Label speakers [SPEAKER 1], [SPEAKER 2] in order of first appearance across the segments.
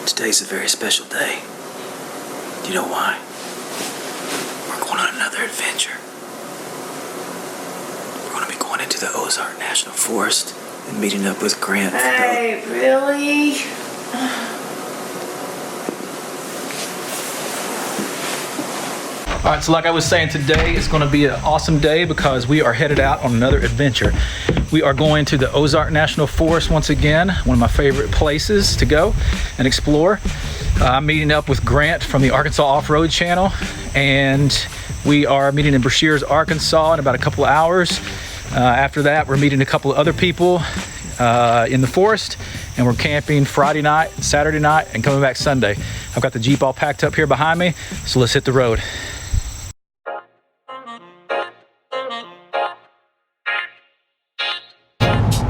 [SPEAKER 1] Today's a very special day. Do you know why? We're going on another adventure. We're going to be going into the Ozark National Forest and meeting up with Grant.
[SPEAKER 2] Hey, really?
[SPEAKER 3] All right, so like I was saying, today is going to be an awesome day because we are headed out on another adventure. We are going to the Ozark National Forest once again, one of my favorite places to go and explore. I'm meeting up with Grant from the Arkansas Offroad channel, and we are meeting in Brashears, Arkansas in about a couple of hours. After that, we're meeting a couple of other people in the forest, and we're camping Friday night, Saturday night, and coming back Sunday. I've got the Jeep all packed up here behind me, so let's hit the road.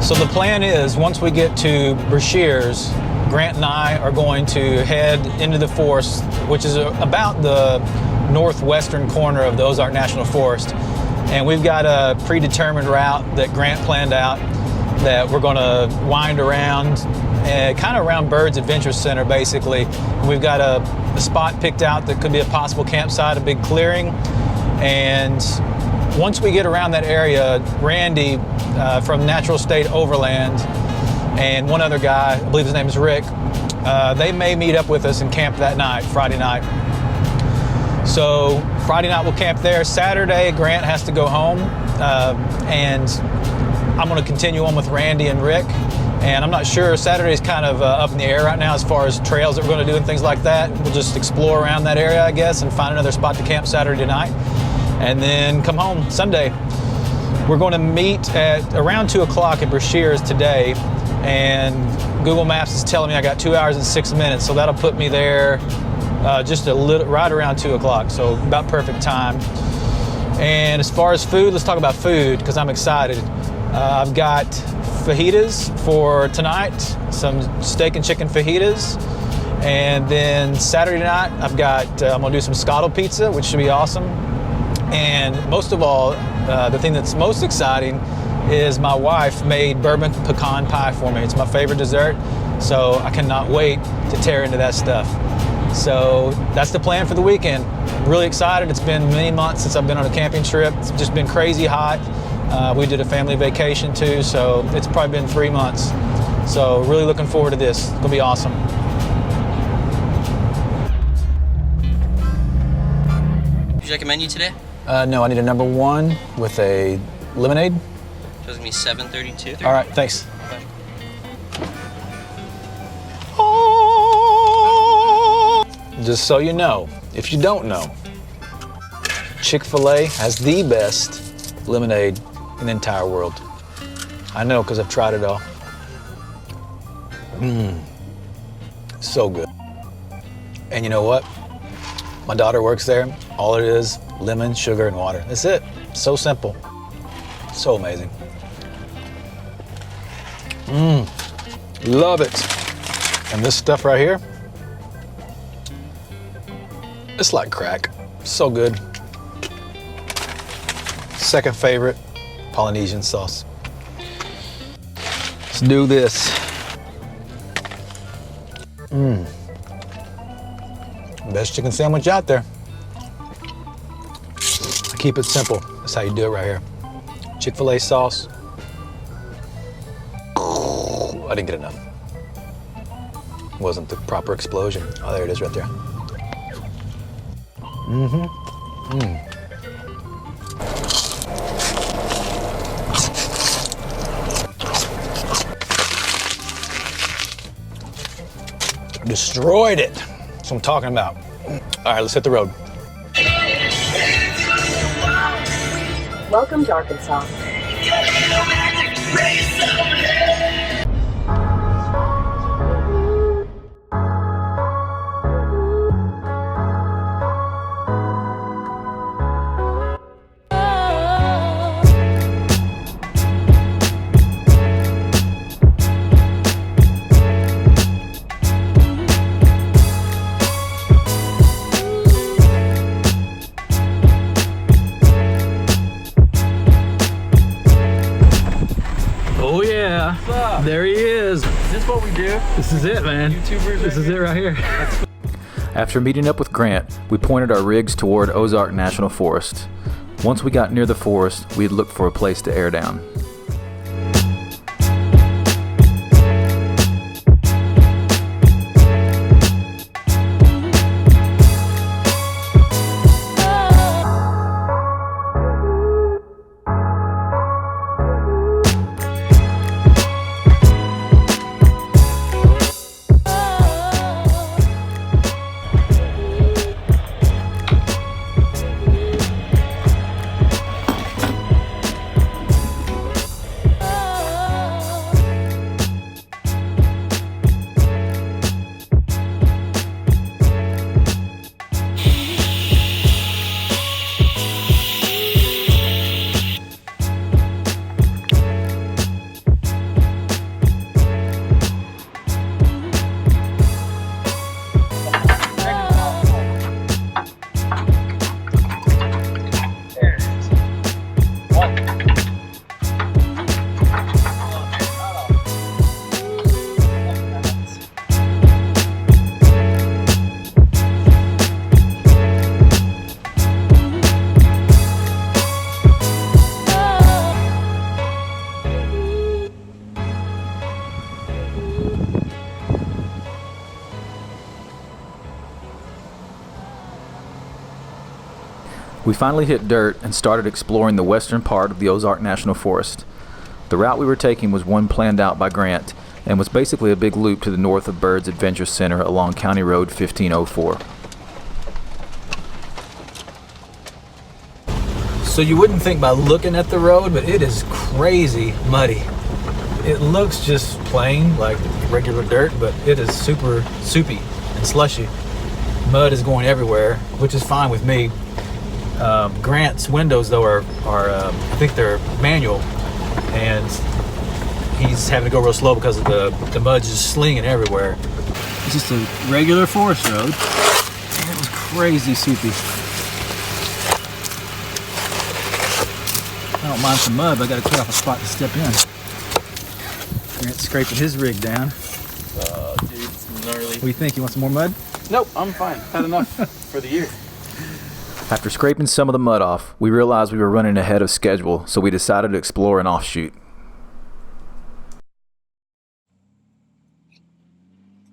[SPEAKER 3] So the plan is, once we get to Brashears, Grant and I are going to head into the forest, which is about the northwestern corner of the Ozark National Forest. And we've got a predetermined route that Grant planned out that we're going to wind around, kind of around Bird's Adventure Center, basically. And we've got a spot picked out that could be a possible campsite, a big clearing. And once we get around that area, Randy from Natural State Overland and one other guy, I believe his name is Rick, they may meet up with us and camp that night, Friday night. So Friday night we'll camp there. Saturday, Grant has to go home, and I'm going to continue on with Randy and Rick. And I'm not sure, Saturday's kind of up in the air right now as far as trails that we're going to do and things like that. We'll just explore around that area, I guess, and find another spot to camp Saturday night, and then come home Sunday. We're going to meet at around 2 o'clock at Brashears today, and Google Maps is telling me I got 2 hours and 6 minutes, so that'll put me there just a little, right around 2 o'clock, so about perfect time. And as far as food, let's talk about food because I'm excited. I've got fajitas for tonight, some steak and chicken fajitas, and then Saturday night I've got I'm gonna do some scottle pizza, which should be awesome. And most of all, the thing that's most exciting is my wife made bourbon pecan pie for me. It's my favorite dessert, so I cannot wait to tear into that stuff. So that's the plan for the weekend. I'm really excited. It's been many months since I've been on a camping trip. It's just been crazy hot. We did a family vacation too, so it's probably been 3 months. So really looking forward to this. It's gonna be awesome.
[SPEAKER 4] Would you like a menu today?
[SPEAKER 3] No, I need a number 1 with a lemonade.
[SPEAKER 4] So it's gonna be $7.32.
[SPEAKER 3] All right, thanks.
[SPEAKER 4] Okay.
[SPEAKER 3] Just so you know, if you don't know, Chick-fil-A has the best lemonade in the entire world. I know because I've tried it all. So good. And you know what? My daughter works there. All it is, lemon, sugar, and water. That's it. So simple. So amazing. Love it. And this stuff right here, it's like crack. So good. Second favorite, Polynesian sauce. Let's do this. Best chicken sandwich out there. I keep it simple. That's how you do it right here. Chick-fil-A sauce. I didn't get enough. Wasn't the proper explosion. Oh, there it is right there. Destroyed it. That's what I'm talking about. All right, let's hit the road.
[SPEAKER 5] Welcome to Arkansas.
[SPEAKER 3] Oh yeah.
[SPEAKER 5] What's up?
[SPEAKER 3] There he is.
[SPEAKER 5] Is this what we do?
[SPEAKER 3] This is it, man.
[SPEAKER 5] YouTubers
[SPEAKER 3] This is it right here.
[SPEAKER 6] After meeting up with Grant, we pointed our rigs toward Ozark National Forest. Once we got near the forest, we'd look for a place to air down. We finally hit dirt and started exploring the western part of the Ozark National Forest. The route we were taking was one planned out by Grant and was basically a big loop to the north of Bird's Adventure Center along County Road 1504.
[SPEAKER 3] So you wouldn't think by looking at the road, but it is crazy muddy. It looks just plain, like regular dirt, but it is super soupy and slushy. Mud is going everywhere, which is fine with me. Grant's windows, though, are I think they're manual, and he's having to go real slow because of the mud's just slinging everywhere. It's just a regular forest road, and it was crazy soupy. I don't mind some mud, but I got to clear off a spot to step in. Grant's scraping his rig down.
[SPEAKER 5] Dude, it's gnarly.
[SPEAKER 3] What do you think? You want some more mud?
[SPEAKER 5] Nope, I'm fine. Had enough for the year.
[SPEAKER 6] After scraping some of the mud off, we realized we were running ahead of schedule, so we decided to explore an offshoot.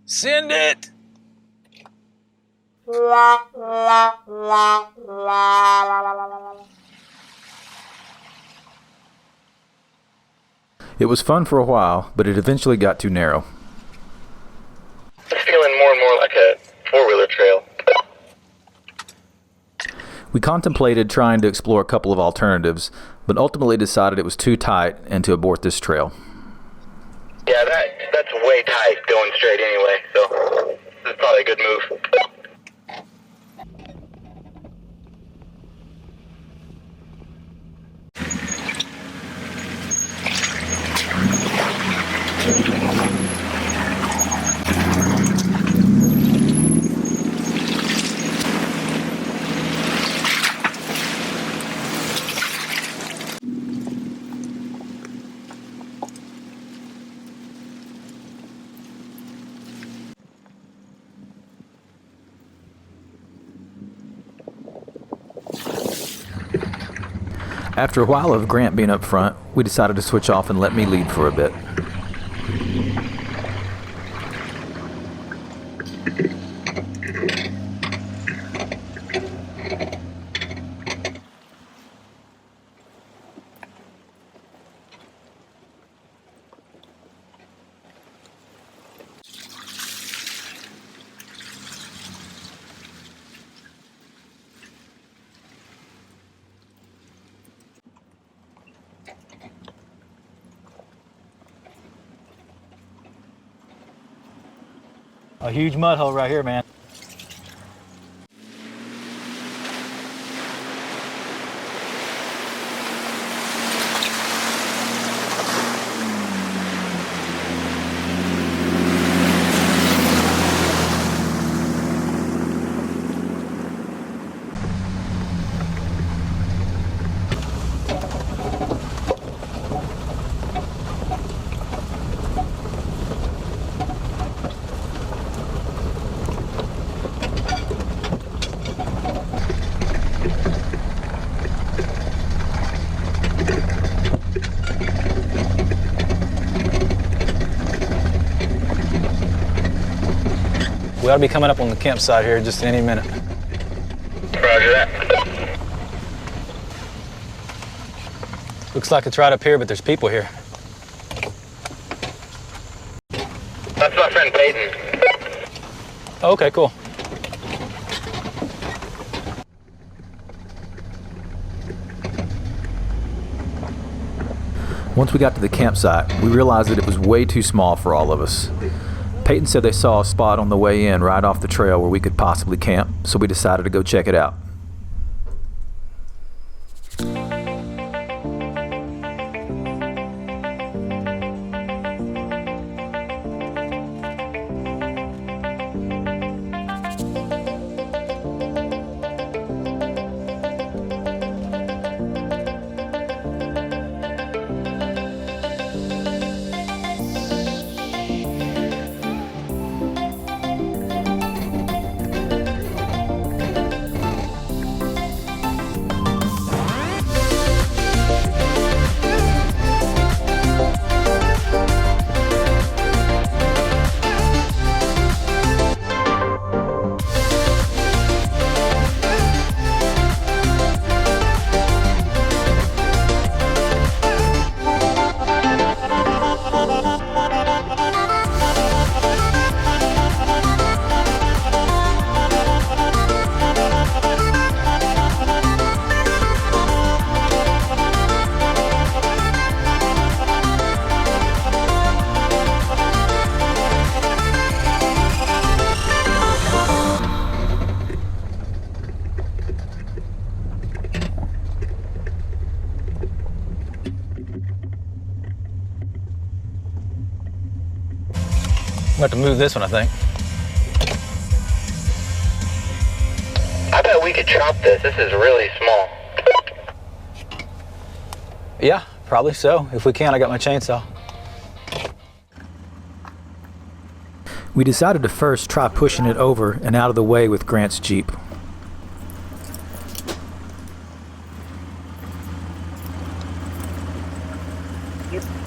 [SPEAKER 3] Send it!
[SPEAKER 6] It was fun for a while, but it eventually got too narrow.
[SPEAKER 7] It's feeling more and more like a four-wheeler trail.
[SPEAKER 6] We contemplated trying to explore a couple of alternatives, but ultimately decided it was too tight and to abort this trail.
[SPEAKER 7] Yeah, that's way tight going straight anyway, so this is probably a good move.
[SPEAKER 6] After a while of Grant being up front, we decided to switch off and let me lead for a bit.
[SPEAKER 3] A huge mud hole right here, man. ought to be coming up on the campsite here just any minute.
[SPEAKER 7] Roger that.
[SPEAKER 3] Looks like it's right up here, but there's people here.
[SPEAKER 7] That's my friend Peyton.
[SPEAKER 3] Oh, okay, cool.
[SPEAKER 6] Once we got to the campsite, we realized that it was way too small for all of us. Peyton said they saw a spot on the way in right off the trail where we could possibly camp, so we decided to go check it out.
[SPEAKER 3] I'm going to have to move this one, I think.
[SPEAKER 7] I bet we could chop this. This is really small.
[SPEAKER 3] Yeah, probably so. If we can, I got my chainsaw.
[SPEAKER 6] We decided to first try pushing it over and out of the way with Grant's Jeep.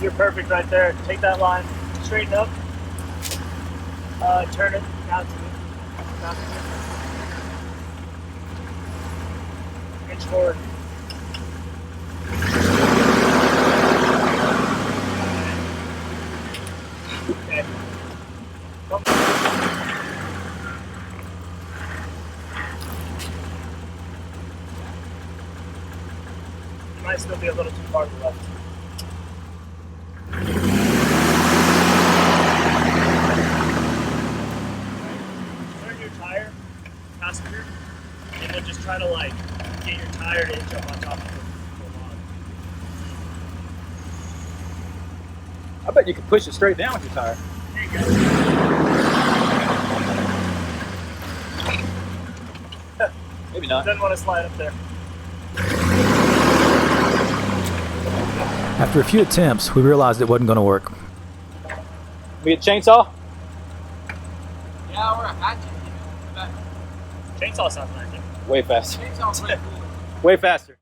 [SPEAKER 8] You're perfect right there. Take that line, straighten up, turn it down to me. Down to me. Inch forward. Okay. You might still be a little too far to the left. Turn your tire, passenger, and then just try to like get your tire to inch up on top of the log.
[SPEAKER 5] I bet you could push it straight down with your tire.
[SPEAKER 8] There you go.
[SPEAKER 5] Maybe not.
[SPEAKER 8] Doesn't want to slide up there.
[SPEAKER 6] After a few attempts, we realized it wasn't going to work.
[SPEAKER 5] We get a chainsaw?
[SPEAKER 8] Yeah, we're a hatchet. Chainsaw sounds like it.
[SPEAKER 5] Way faster.
[SPEAKER 8] Chainsaw's way cooler.
[SPEAKER 5] Way faster.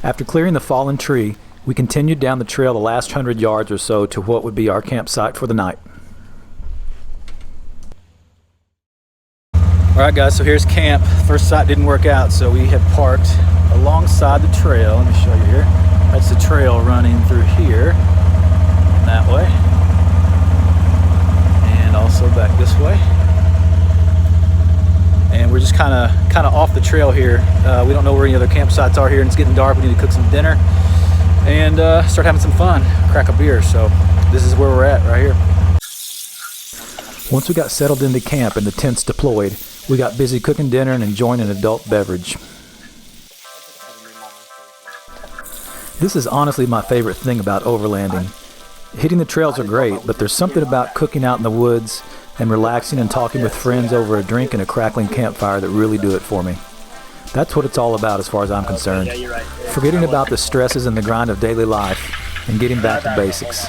[SPEAKER 6] After clearing the fallen tree, we continued down the trail the last 100 yards or so to what would be our campsite for the night.
[SPEAKER 3] Alright guys, so here's camp. First site didn't work out, so we have parked alongside the trail. Let me show you here. That's the trail running through here. that way. And also back this way. And we're just kind of off the trail here. We don't know where any other campsites are here, and it's getting dark. We need to cook some dinner and start having some fun, crack a beer. So this is where we're at right here.
[SPEAKER 6] Once we got settled into camp and the tents deployed, we got busy cooking dinner and enjoying an adult beverage. This is honestly my favorite thing about overlanding. Hitting the trails are great, but there's something about cooking out in the woods and relaxing and talking with friends over a drink and a crackling campfire that really do it for me. That's what it's all about as far as I'm concerned. Forgetting about the stresses and the grind of daily life and getting back to basics.